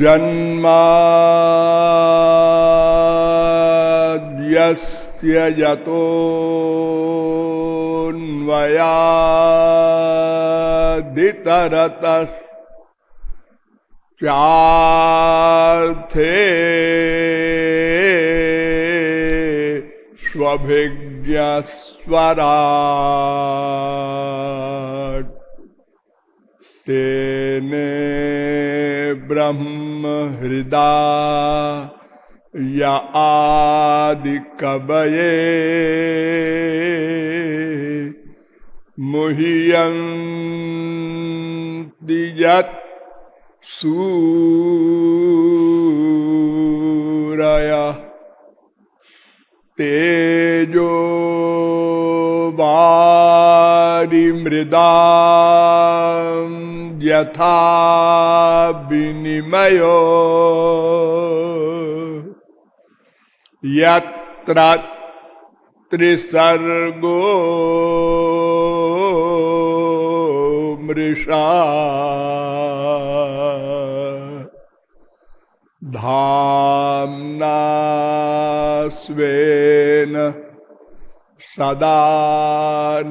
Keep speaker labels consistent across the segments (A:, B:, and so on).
A: जन्माद्यस्य यतोऽन्वयादितरतश्चार्थे स्वभिज्ञस्वराट् तेने ब्रह्म हृदय आदिकवये मुह्यन्ति यत् सूरयः तेजो वारिमृदां यथा विनिमयो यत्र त्रिसर्गो मृषा धाम्ना स्वेन सदा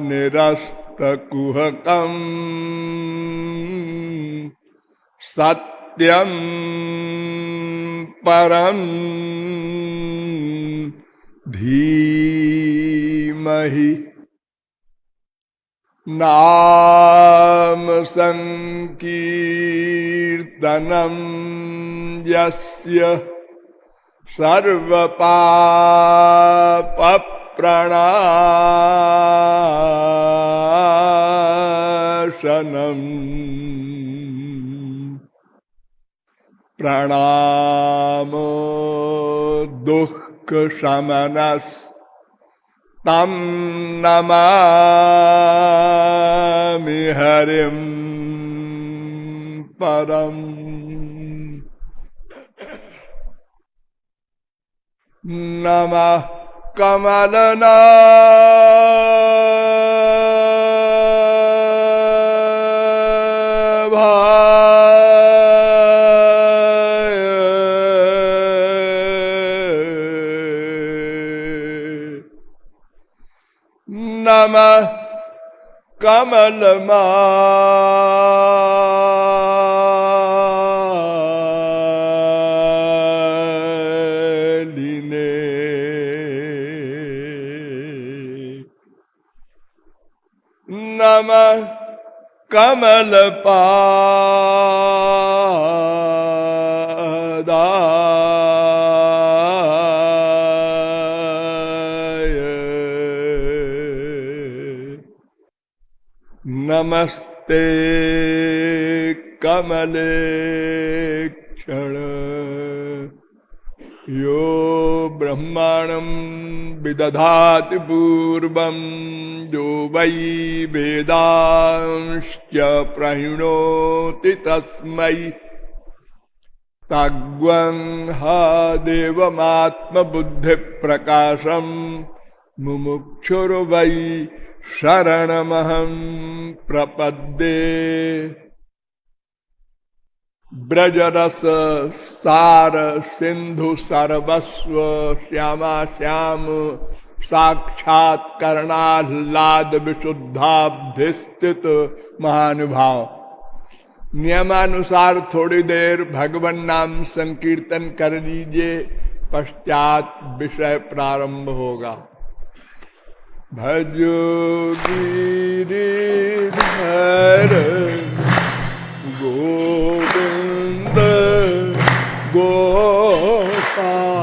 A: निरस्तकुहकं सत्यं परं धीमहि नाम संकीर्तनं यस्य सर्वपापप्रणाशनम् प्रणामो दुःखशमनस्तं नमामि हरिं परम् नमः कमलनाभाय नमः कमलमालिने नमः कमलपादाय नमस्ते कमलेक्षण यो ब्रह्माणं विदधाति पूर्वं यो वै वेदांश्च प्रणोति तस्मै तग्वंह देवमात्मबुद्धिप्रकाशं मुमुक्षुर्वै शरणमहं प्रपद्ये ब्रजरस सार सिंधु सर्वस्व श्यामा श्याम साक्षात्करणाह्लाद विशुद्धाब्धिस्थित महानुभाव। नियमानुसार थोड़ी देर भगवान नाम संकीर्तन कर लीजिए, पश्चात विषय प्रारंभ होगा। भजो गिरिधर गोविंद गोपाला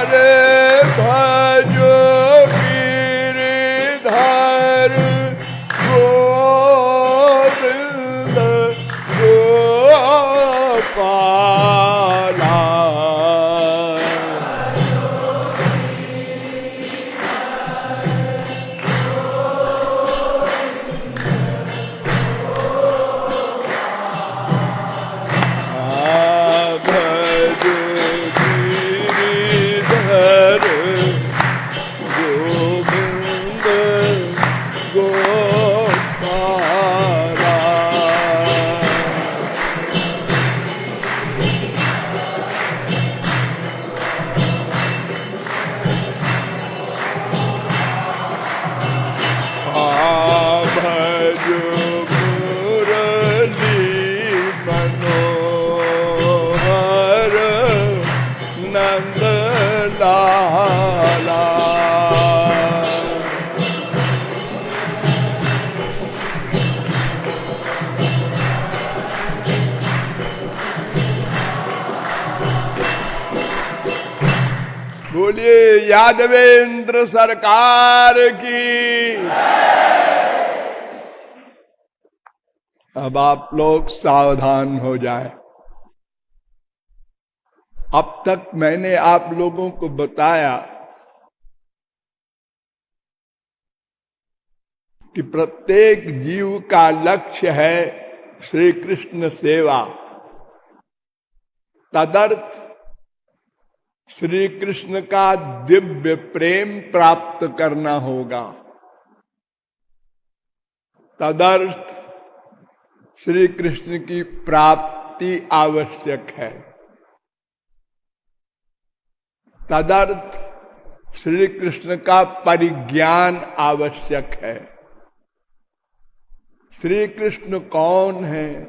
A: भजो गिरिधर गोविंद गोपाला। बोलिए यादवेंद्र सरकार की। अब आप लोग सावधान हो जाए। अब तक मैंने आप लोगों को बताया कि प्रत्येक जीव का लक्ष्य है श्री कृष्ण सेवा। तदर्थ श्री कृष्ण का दिव्य प्रेम प्राप्त करना होगा। तदर्थ श्री कृष्ण की प्राप्ति आवश्यक है। तदर्थ श्री कृष्ण का परिज्ञान आवश्यक है। श्री कृष्ण कौन है,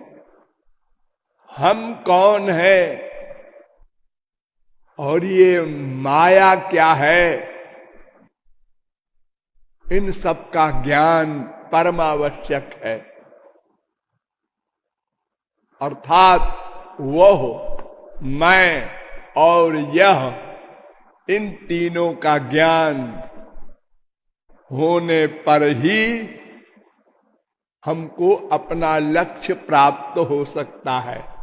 A: हम कौन है और ये माया क्या है, इन सब का ज्ञान परमावश्यक है। अर्थात वह, मैं और यह, इन तीनों का ज्ञान होने पर ही हमको अपना लक्ष्य प्राप्त हो सकता है।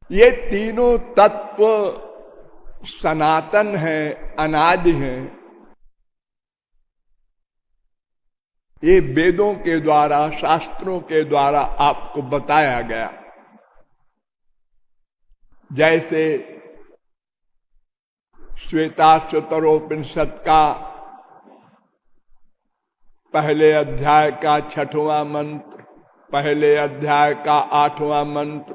A: ये तीनों तत्व सनातन हैं, अनादि हैं। ये वेदों के द्वारा, शास्त्रों के द्वारा आपको बताया गया। जैसे श्वेताश्वतरोपनिषद का पहले अध्याय का 6वां मंत्र, पहले अध्याय का 8वां मंत्र,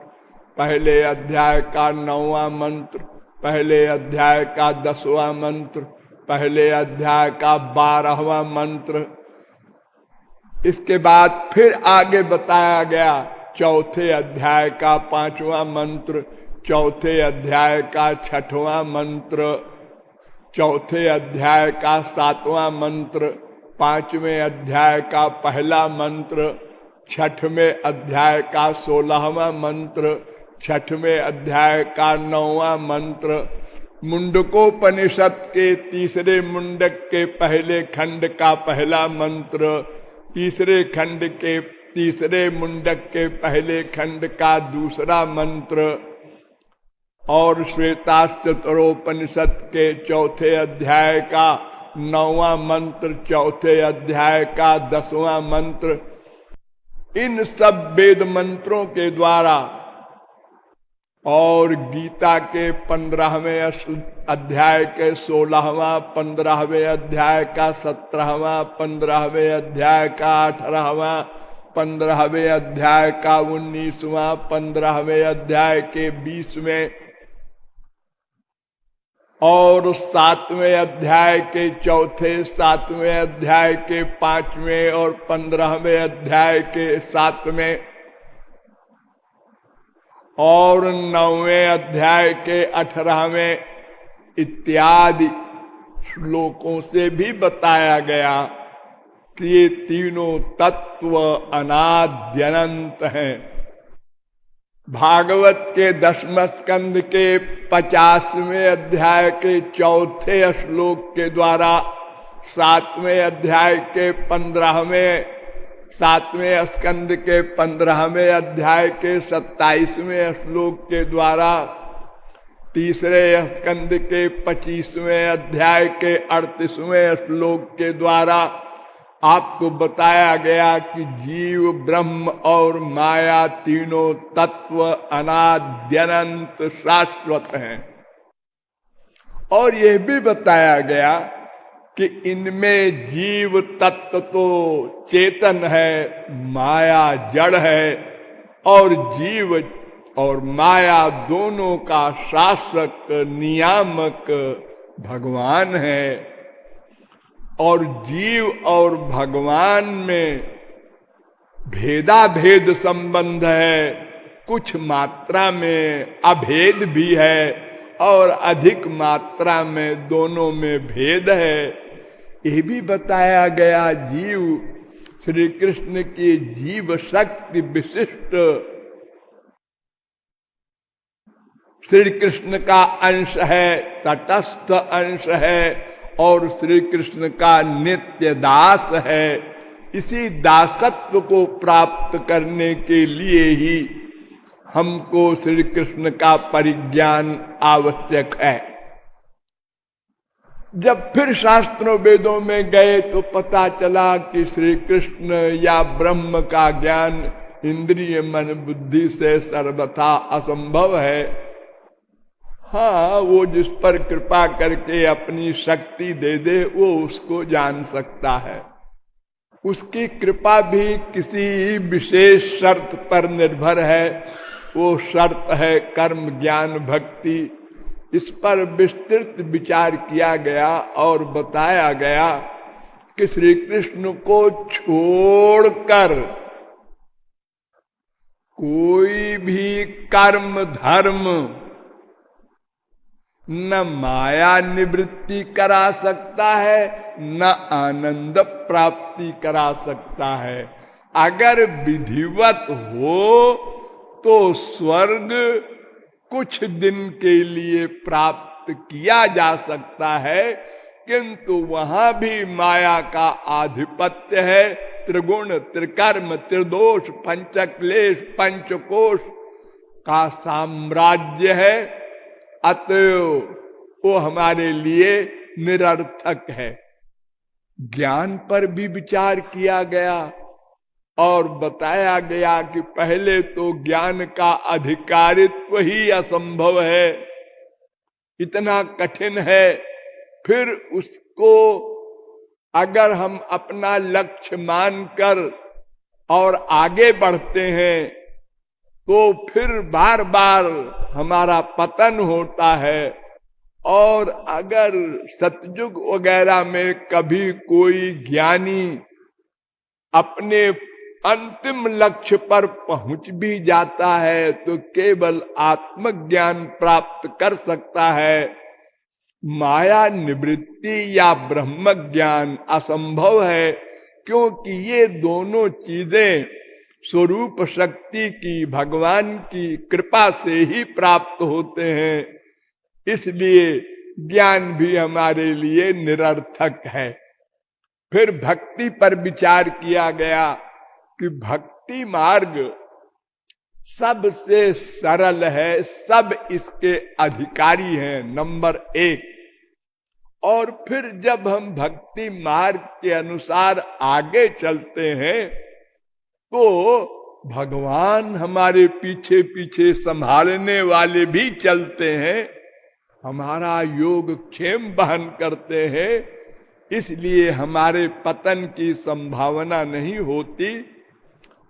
A: पहले अध्याय का 9वां मंत्र, पहले अध्याय का 10वां मंत्र, पहले अध्याय का 12वां मंत्र। इसके बाद फिर आगे बताया गया चौथे अध्याय का 5वां मंत्र, चौथे अध्याय का 6वां मंत्र, चौथे अध्याय का 7वां मंत्र, 5वें अध्याय का पहला मंत्र, 6वें अध्याय का 16वां मंत्र, 6वें अध्याय का 9वां मंत्र, मुंडकोपनिषद के तीसरे मुंडक के पहले खंड का पहला मंत्र, तीसरे खंड के तीसरे मुंडक के पहले खंड का दूसरा मंत्र और श्वेताश्वतरोपनिषद के चौथे अध्याय का 9वां मंत्र, चौथे अध्याय का 10वां मंत्र। इन सब वेद मंत्रों के द्वारा और गीता के 15वें अध्याय के 16वां, 15वें अध्याय का 17वां, 15वें अध्याय का 18वां, 15वें अध्याय का 19वां, 15वें अध्याय के 20वें और 7वें अध्याय के चौथे, 7वें अध्याय के 5वें और 15वें अध्याय के 7वें और 9वें अध्याय के 18वें इत्यादि श्लोकों से भी बताया गया कि ये तीनों तत्व अनाद्यनंत हैं। भागवत के 10वें स्कंद के 50वें अध्याय के 4थे श्लोक के द्वारा 7वें अध्याय के 7वें स्कंद के 15वें अध्याय के 27वें श्लोक के द्वारा, तीसरे स्कंद के 25वें अध्याय के 38वें श्लोक के द्वारा आपको बताया गया कि जीव, ब्रह्म और माया तीनों तत्व अनाद्यनंत शाश्वत हैं। और यह भी बताया गया कि इनमें जीव तत्व तो चेतन है, माया जड़ है, और जीव और माया दोनों का शासक नियामक भगवान है। और जीव और भगवान में भेदा भेद संबंध है, कुछ मात्रा में अभेद भी है और अधिक मात्रा में दोनों में भेद है। यह भी बताया गया जीव श्री कृष्ण की जीव शक्ति विशिष्ट श्री कृष्ण का अंश है, तटस्थ अंश है और श्री कृष्ण का नित्य दास है। इसी दासत्व को प्राप्त करने के लिए ही हमको श्री कृष्ण का परिज्ञान आवश्यक है। जब फिर शास्त्रों वेदों में गए तो पता चला कि श्री कृष्ण या ब्रह्म का ज्ञान इंद्रिय मन बुद्धि से सर्वथा असंभव है। हाँ, वो जिस पर कृपा करके अपनी शक्ति दे दे वो उसको जान सकता है। उसकी कृपा भी किसी विशेष शर्त पर निर्भर है। वो शर्त है कर्म ज्ञान भक्ति। इस पर विस्तृत विचार किया गया और बताया गया कि श्री कृष्ण को छोड़कर कोई भी कर्म धर्म न माया निवृत्ति करा सकता है, न आनंद प्राप्ति करा सकता है। अगर विधिवत हो तो स्वर्ग कुछ दिन के लिए प्राप्त किया जा सकता है, किंतु वहां भी माया का आधिपत्य है। त्रिगुण त्रिकर्म त्रिदोष पंचक्लेश पंचकोश का साम्राज्य है। अतएव वो हमारे लिए निरर्थक है। ज्ञान पर भी विचार किया गया और बताया गया कि पहले तो ज्ञान का अधिकारित्व ही असंभव है, इतना कठिन है। फिर उसको अगर हम अपना लक्ष्य मानकर और आगे बढ़ते हैं तो फिर बार बार हमारा पतन होता है। और अगर सतयुग वगैरह में कभी कोई ज्ञानी अपने अंतिम लक्ष्य पर पहुंच भी जाता है तो केवल आत्मज्ञान प्राप्त कर सकता है। माया निवृत्ति या ब्रह्म ज्ञान असंभव है, क्योंकि ये दोनों चीजें स्वरूप शक्ति की भगवान की कृपा से ही प्राप्त होते हैं। इसलिए ज्ञान भी हमारे लिए निरर्थक है। फिर भक्ति पर विचार किया गया कि भक्ति मार्ग सबसे सरल है, सब इसके अधिकारी हैं, नंबर 1। और फिर जब हम भक्ति मार्ग के अनुसार आगे चलते हैं तो भगवान हमारे पीछे पीछे संभालने वाले भी चलते हैं, हमारा योग क्षेम वहन करते हैं। इसलिए हमारे पतन की संभावना नहीं होती।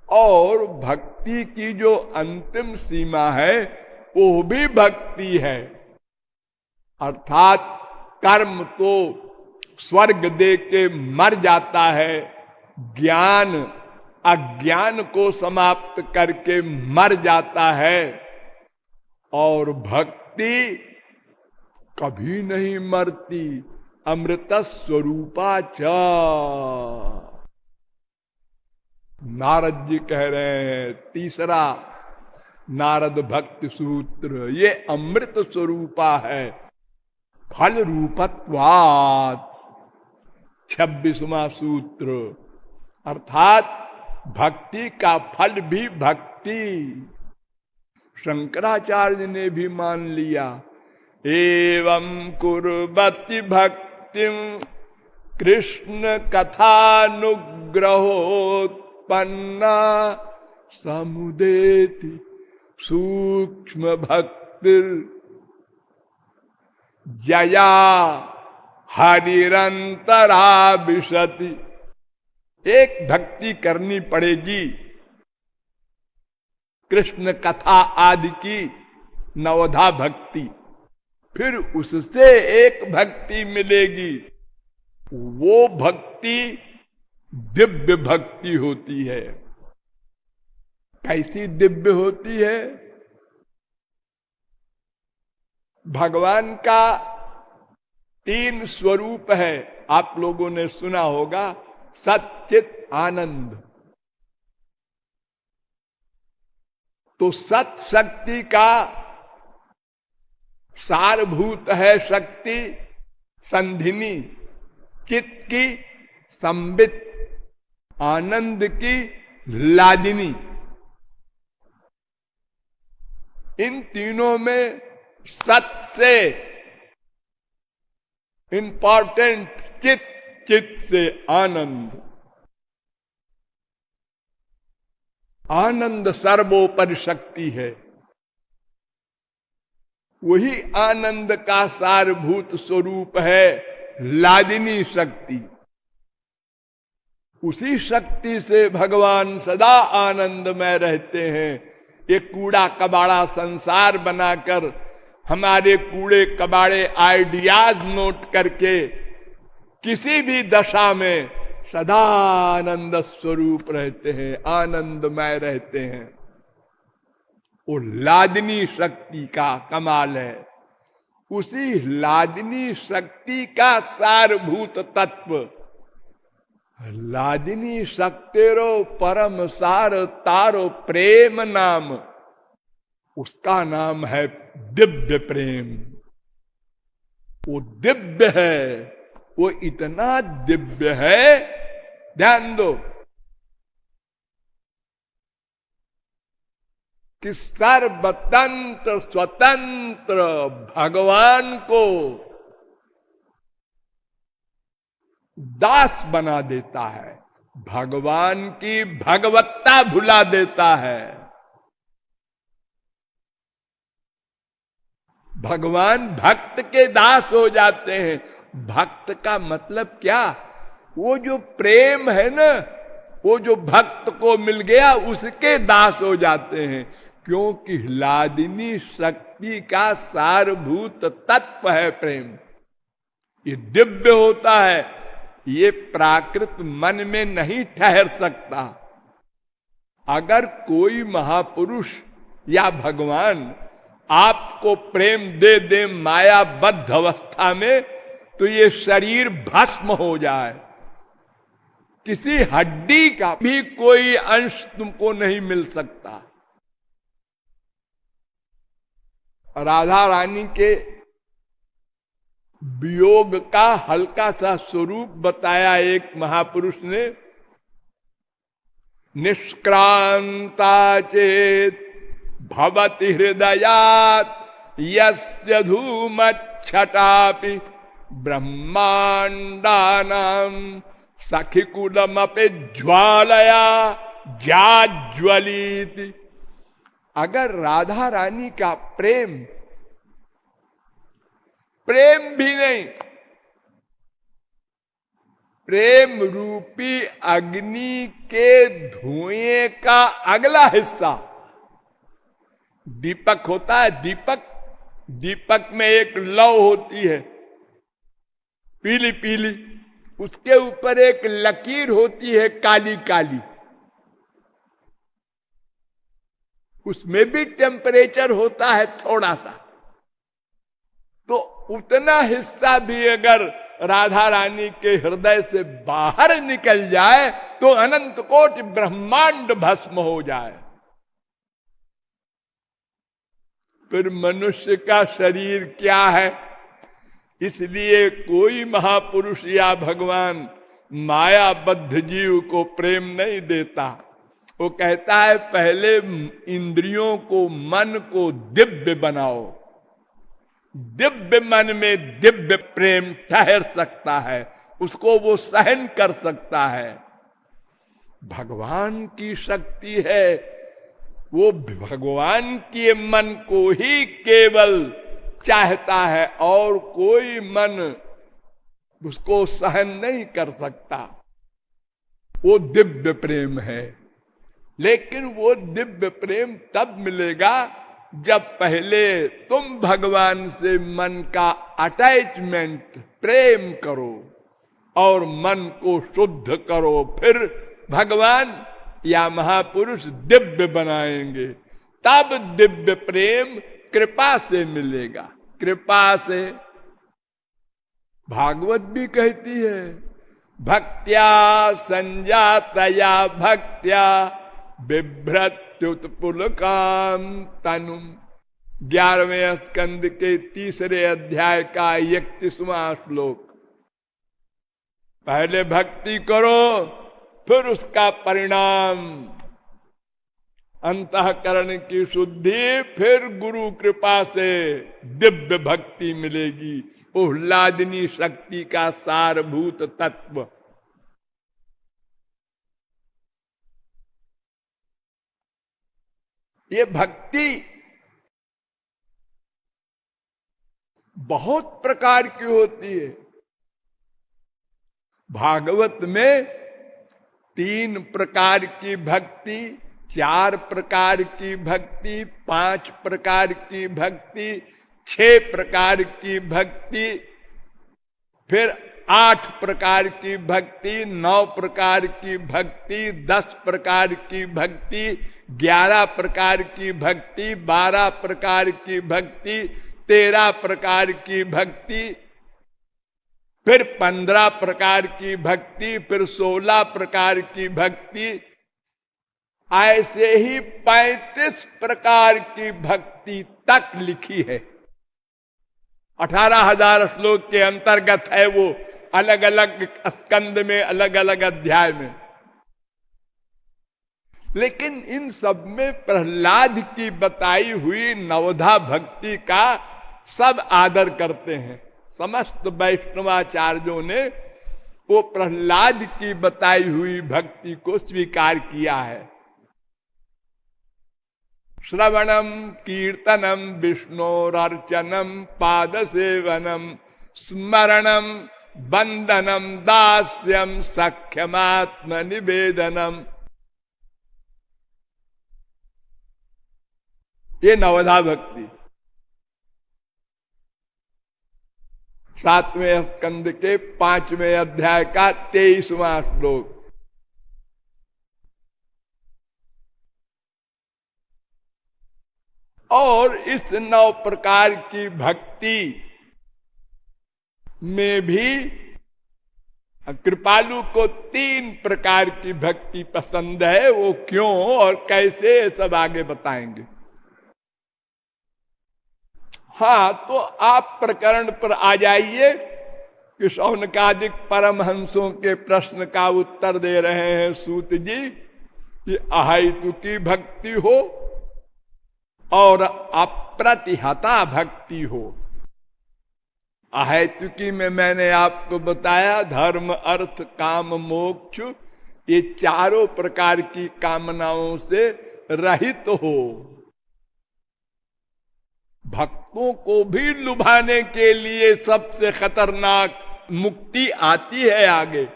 A: और भक्ति की जो अंतिम सीमा है वो भी भक्ति है। अर्थात कर्म तो स्वर्ग दे के मर जाता है, ज्ञान अज्ञान को समाप्त करके मर जाता है, और भक्ति कभी नहीं मरती। अमृत स्वरूपा च। नारद जी कह रहे हैं तीसरा नारद भक्ति सूत्र, ये अमृत स्वरूपा है। फल रूपत्वात् 26वां सूत्र, अर्थात भक्ति का फल भी भक्ति। शंकराचार्य ने भी मान लिया, एवं कुर्वति भक्तिम कृष्ण कथानुग्रहोत्पन्ना समुदेति सूक्ष्म भक्तिर जया हरिरंतरा विशति। एक भक्ति करनी पड़ेगी कृष्ण कथा आदि की, नवधा भक्ति, फिर उससे एक भक्ति मिलेगी। वो भक्ति दिव्य भक्ति होती है। कैसी दिव्य होती है? भगवान का 3 स्वरूप है, आप लोगों ने सुना होगा, सच्चित आनंद। तो सत शक्ति का सारभूत है शक्ति संधिनी, चित्त की संबित, आनंद की लादिनी। इन तीनों में सत से इंपॉर्टेंट चित्त, चित्त से आनंद। आनंद सर्वोपरि शक्ति है। वही आनंद का सारभूत स्वरूप है लादिनी शक्ति। उसी शक्ति से भगवान सदा आनंद में रहते हैं। ये कूड़ा कबाड़ा संसार बनाकर हमारे कूड़े कबाड़े आइडियाज नोट करके किसी भी दशा में सदा आनंद स्वरूप रहते हैं, आनंदमय रहते हैं। वो लादिनी शक्ति का कमाल है। उसी लादिनी शक्ति का सारभूत तत्व, लादिनी शक्तिरो परम सार तारो प्रेम नाम, उसका नाम है दिव्य प्रेम। वो दिव्य है, वो इतना दिव्य है, ध्यान दो, कि सर्वतंत्र स्वतंत्र भगवान को दास बना देता है, भगवान की भगवत्ता भुला देता है। भगवान भक्त के दास हो जाते हैं। भक्त का मतलब क्या? वो जो प्रेम है ना, वो जो भक्त को मिल गया उसके दास हो जाते हैं। क्योंकि लादिनी शक्ति का सारभूत तत्व है प्रेम। ये दिव्य होता है, ये प्राकृत मन में नहीं ठहर सकता। अगर कोई महापुरुष या भगवान आपको प्रेम दे दे मायाबद्ध अवस्था में, तो ये शरीर भस्म हो जाए, किसी हड्डी का भी कोई अंश तुमको नहीं मिल सकता। राधा रानी के वियोग का हल्का सा स्वरूप बताया एक महापुरुष ने। निष्क्रांता चेत भवति हृदयात् यस्य धूमच्छटापि ब्रह्मांडानां सखिकुलमपि ज्वालया जाज्वलिति। अगर राधा रानी का प्रेम भी नहीं, प्रेम रूपी अग्नि के धुएं का अगला हिस्सा दीपक होता है। दीपक में एक लौ होती है पीली पीली, उसके ऊपर एक लकीर होती है काली काली। उसमें भी टेम्परेचर होता है थोड़ा सा। तो उतना हिस्सा भी अगर राधा रानी के हृदय से बाहर निकल जाए तो अनंत कोटि ब्रह्मांड भस्म हो जाए। फिर मनुष्य का शरीर क्या है? इसलिए कोई महापुरुष या भगवान मायाबद्ध जीव को प्रेम नहीं देता। वो कहता है पहले इंद्रियों को, मन को दिव्य बनाओ, दिव्य मन में दिव्य प्रेम ठहर सकता है, उसको वो सहन कर सकता है। भगवान की शक्ति है, वो भगवान के मन को ही केवल चाहता है और कोई मन उसको सहन नहीं कर सकता। वो दिव्य प्रेम है, लेकिन वो दिव्य प्रेम तब मिलेगा जब पहले तुम भगवान से मन का अटैचमेंट, प्रेम करो और मन को शुद्ध करो, फिर भगवान या महापुरुष दिव्य बनाएंगे। तब दिव्य प्रेम कृपा से मिलेगा, कृपा से। भागवत भी कहती है भक्त्या संजातया भक्त्या बिभ्रत्युत्पुलकाम तनुम। 11वें स्कंद के 3 अध्याय का 31वां श्लोक। पहले भक्ति करो, फिर उसका परिणाम अंतःकरण की शुद्धि, फिर गुरु कृपा से दिव्य भक्ति मिलेगी, उल्लादिनी शक्ति का सारभूत तत्व। ये भक्ति बहुत प्रकार की होती है। भागवत में 3 प्रकार की भक्ति, 4 प्रकार की भक्ति, 5 प्रकार की भक्ति, 6 प्रकार की भक्ति, फिर 8 प्रकार की भक्ति, 9 प्रकार की भक्ति, 10 प्रकार की भक्ति, 11 प्रकार की भक्ति, 12 प्रकार की भक्ति, 13 प्रकार की भक्ति, फिर 15 प्रकार की भक्ति, फिर 16 प्रकार की भक्ति, ऐसे ही 35 प्रकार की भक्ति तक लिखी है। 18,000 श्लोक के अंतर्गत है वो, अलग अलग स्कंद में, अलग अलग अध्याय में। लेकिन इन सब में प्रहलाद की बताई हुई नवधा भक्ति का सब आदर करते हैं। समस्त वैष्णवाचार्यों ने वो प्रहलाद की बताई हुई भक्ति को स्वीकार किया है। श्रवणम कीर्तनम विष्णोरर्चनम पाद सेवनम स्मरणम बंधनम दास्यम सख्यमात्म निवेदनम। ये नवधा भक्ति 7वें स्कंद के 5वें अध्याय का 23वां श्लोक। और इस 9 प्रकार की भक्ति में भी कृपालु को 3 प्रकार की भक्ति पसंद है। वो क्यों और कैसे, सब आगे बताएंगे। हाँ, तो आप प्रकरण पर आ जाइए कि शौनकादिक परमहंसों के प्रश्न का उत्तर दे रहे हैं सूत जी। ये अहेतु की भक्ति हो और अप्रतिहता भक्ति हो। अहेतुकी में मैंने आपको बताया धर्म, अर्थ, काम, मोक्ष, ये चारों प्रकार की कामनाओं से रहित हो। भक्तों को भी लुभाने के लिए सबसे खतरनाक मुक्ति आती है आगे।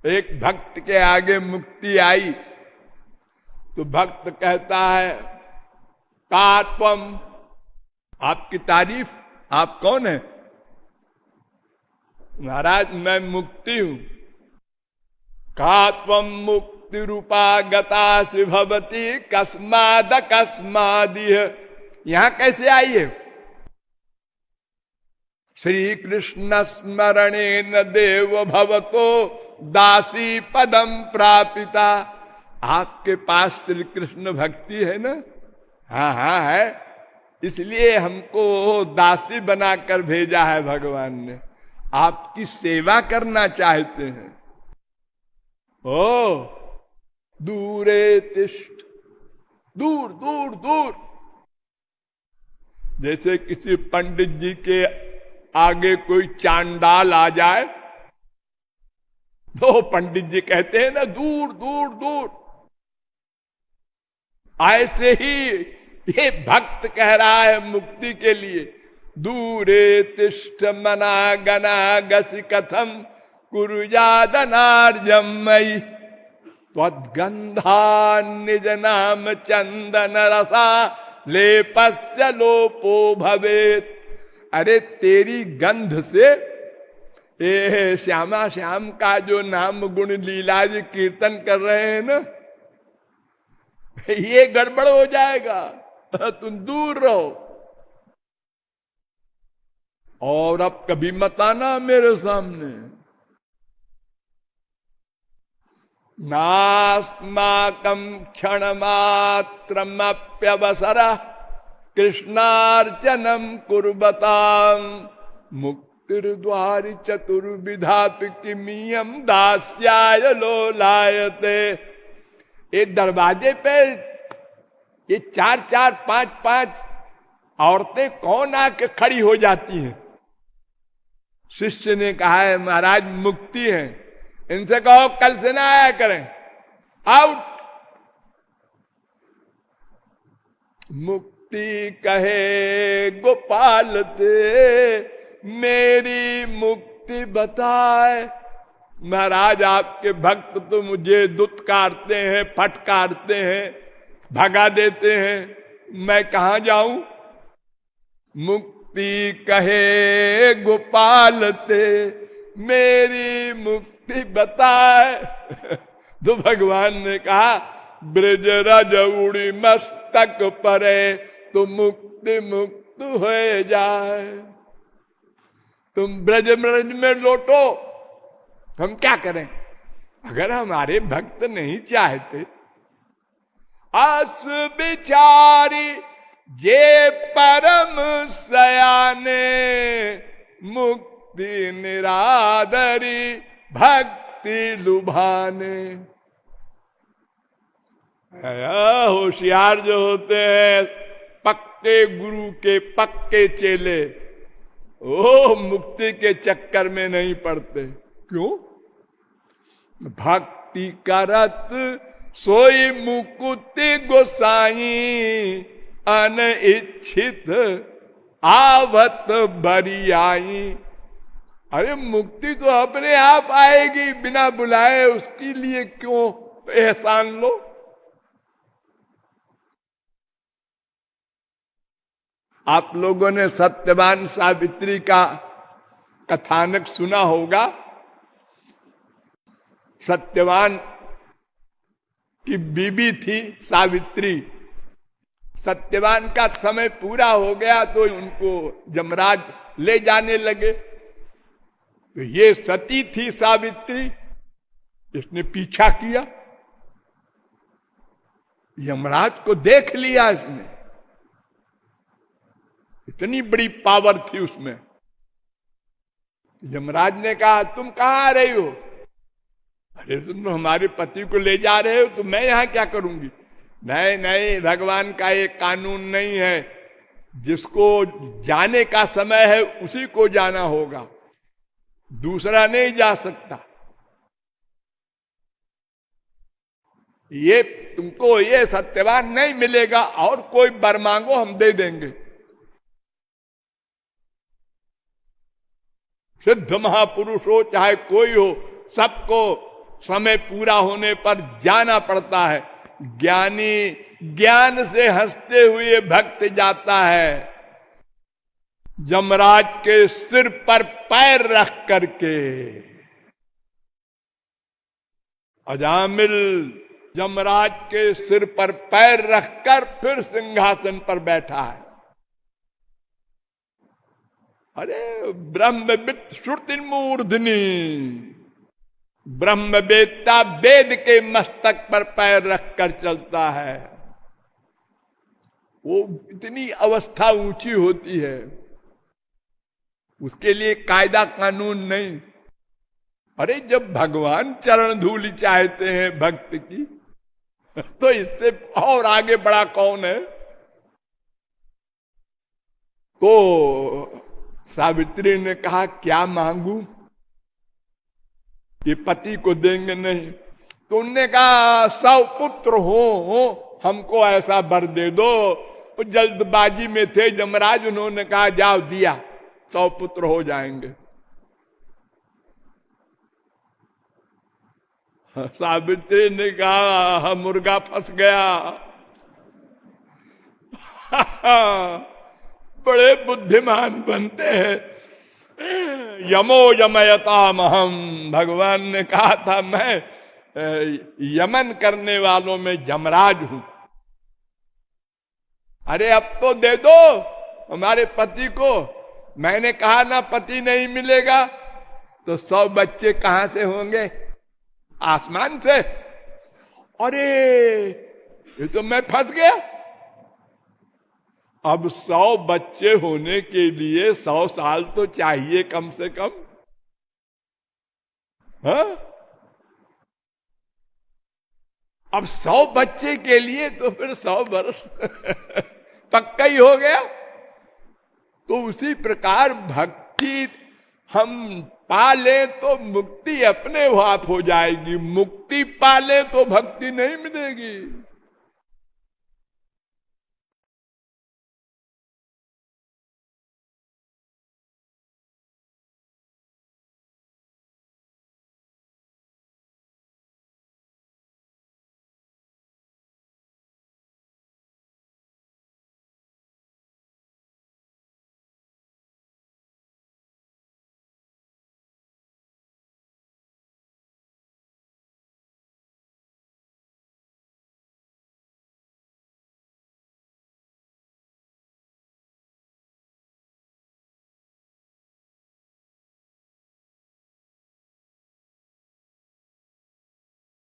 A: एक भक्त के आगे मुक्ति आई तो भक्त कहता है तात्वम, आपकी तारीफ, आप कौन है? महाराज मैं मुक्ति हूं। कात्वम मुक्ति रूपा गता से भवती कस्माद कस्मादिह। यहां कैसे आई है? श्री कृष्ण स्मरणेन देव भवतो दासी पदम प्रापिता। आपके पास श्री कृष्ण भक्ति है ना? हाँ हाँ है, इसलिए हमको दासी बनाकर भेजा है भगवान ने, आपकी सेवा करना चाहते हैं। ओ दूरे तिष्ठ, दूर दूर दूर। जैसे किसी पंडित जी के आगे कोई चांडाल आ जाए तो पंडित जी कहते हैं ना दूर दूर दूर। ऐसे ही ये भक्त कह रहा है मुक्ति के लिए, दूरे तिष्ठ मना गना गसी कथम कुरुजादनार्जम मयि त्वद्गंधा निज नाम चंदन रसा लेपस्य लोपो भवेत। अरे तेरी गंध से ये श्यामा श्याम का जो नाम गुण लीला जी कीर्तन कर रहे हैं ना, ये गड़बड़ हो जाएगा, तुम दूर रहो। और अब कभी मत आना मेरे सामने। नास्माकं क्षण मात्रमप्यवसर कृष्णार्चनम कुर्बताम मुक्तिर्द्वारि चतुर्विधापि किमियम दास्याय लोलायते। ये दरवाजे पे ये 4-4, 5-5 औरतें कौन आके खड़ी हो जाती हैं? शिष्य ने कहा है महाराज मुक्ति है, इनसे कहो कल से ना आया करें, आउट। मुक्ति कहे गोपाल ते मेरी मुक्ति बताए। महाराज आपके भक्त तो मुझे दुत्कारते हैं, फटकारते हैं, भगा देते हैं, मैं कहां जाऊं? मुक्ति कहे गोपाल ते मेरी मुक्ति बताए। तो भगवान ने कहा ब्रज रज उड़ी मस्तक परे तो मुक्ति मुक्त हो जाए। तुम ब्रज में लौटो, हम क्या करें? अगर हमारे भक्त नहीं चाहते, आस बिचारी जे परम सयाने मुक्ति निरादरी भक्ति लुभाने। होशियार जो होते हैं, पक्के गुरु के पक्के चेले, ओ मुक्ति के चक्कर में नहीं पड़ते। क्यों? भक्ति करत सोई मुकुति गोसाई अनिच्छित आवत बरियाई। अरे मुक्ति तो अपने आप आएगी बिना बुलाए, उसके लिए क्यों एहसान लो? आप लोगों ने सत्यवान सावित्री का कथानक सुना होगा। सत्यवान की बीबी थी सावित्री। सत्यवान का समय पूरा हो गया तो उनको यमराज ले जाने लगे। तो ये सती थी सावित्री, इसने पीछा किया, यमराज को देख लिया इसने। इतनी बड़ी पावर थी उसमें। यमराज ने कहा तुम कहां आ रही हो? अरे तुम हमारे पति को ले जा रहे हो, तो मैं यहां क्या करूंगी? नहीं नहीं, भगवान का ये कानून नहीं है, जिसको जाने का समय है उसी को जाना होगा, दूसरा नहीं जा सकता। ये तुमको ये सत्यवान नहीं मिलेगा, और कोई वर मांगो हम दे देंगे। सिद्ध महापुरुष हो चाहे कोई हो, सबको समय पूरा होने पर जाना पड़ता है। ज्ञानी ज्ञान से हंसते हुए भक्त जाता है, यमराज के सिर पर पैर रख करके। अजामिल यमराज के सिर पर पैर रखकर फिर सिंहासन पर बैठा है। अरे ब्रह्मविद श्रुति मूर्धनि, ब्रह्मवेत्ता वेद के मस्तक पर पैर रख कर चलता है। वो इतनी अवस्था ऊंची होती है, उसके लिए कायदा कानून नहीं। अरे जब भगवान चरण धूलि चाहते हैं भक्त की, तो इससे और आगे बड़ा कौन है। तो सावित्री ने कहा क्या मांगू, ये पति को देंगे नहीं। तो उनने कहा 100 पुत्र हो हमको ऐसा वर दे दो। वो जल्दबाजी में थे यमराज, उन्होंने कहा जाओ दिया, 100 पुत्र हो जाएंगे। सावित्री ने कहा मुर्गा फंस गया। बड़े बुद्धिमान बनते हैं। यमो यमयताम हम, भगवान ने कहा था मैं यमन करने वालों में यमराज हूं। अरे अब तो दे दो हमारे पति को। मैंने कहा ना पति नहीं मिलेगा, तो 100 बच्चे कहां से होंगे, आसमान से। अरे ये तो मैं फंस गया। अब 100 बच्चे होने के लिए 100 साल तो चाहिए कम से कम। हाँ? अब 100 बच्चे के लिए तो फिर 100 वर्ष पक्का ही हो गया। तो उसी प्रकार भक्ति हम पाले तो मुक्ति अपने हाथ हो जाएगी, मुक्ति पाले तो भक्ति नहीं मिलेगी।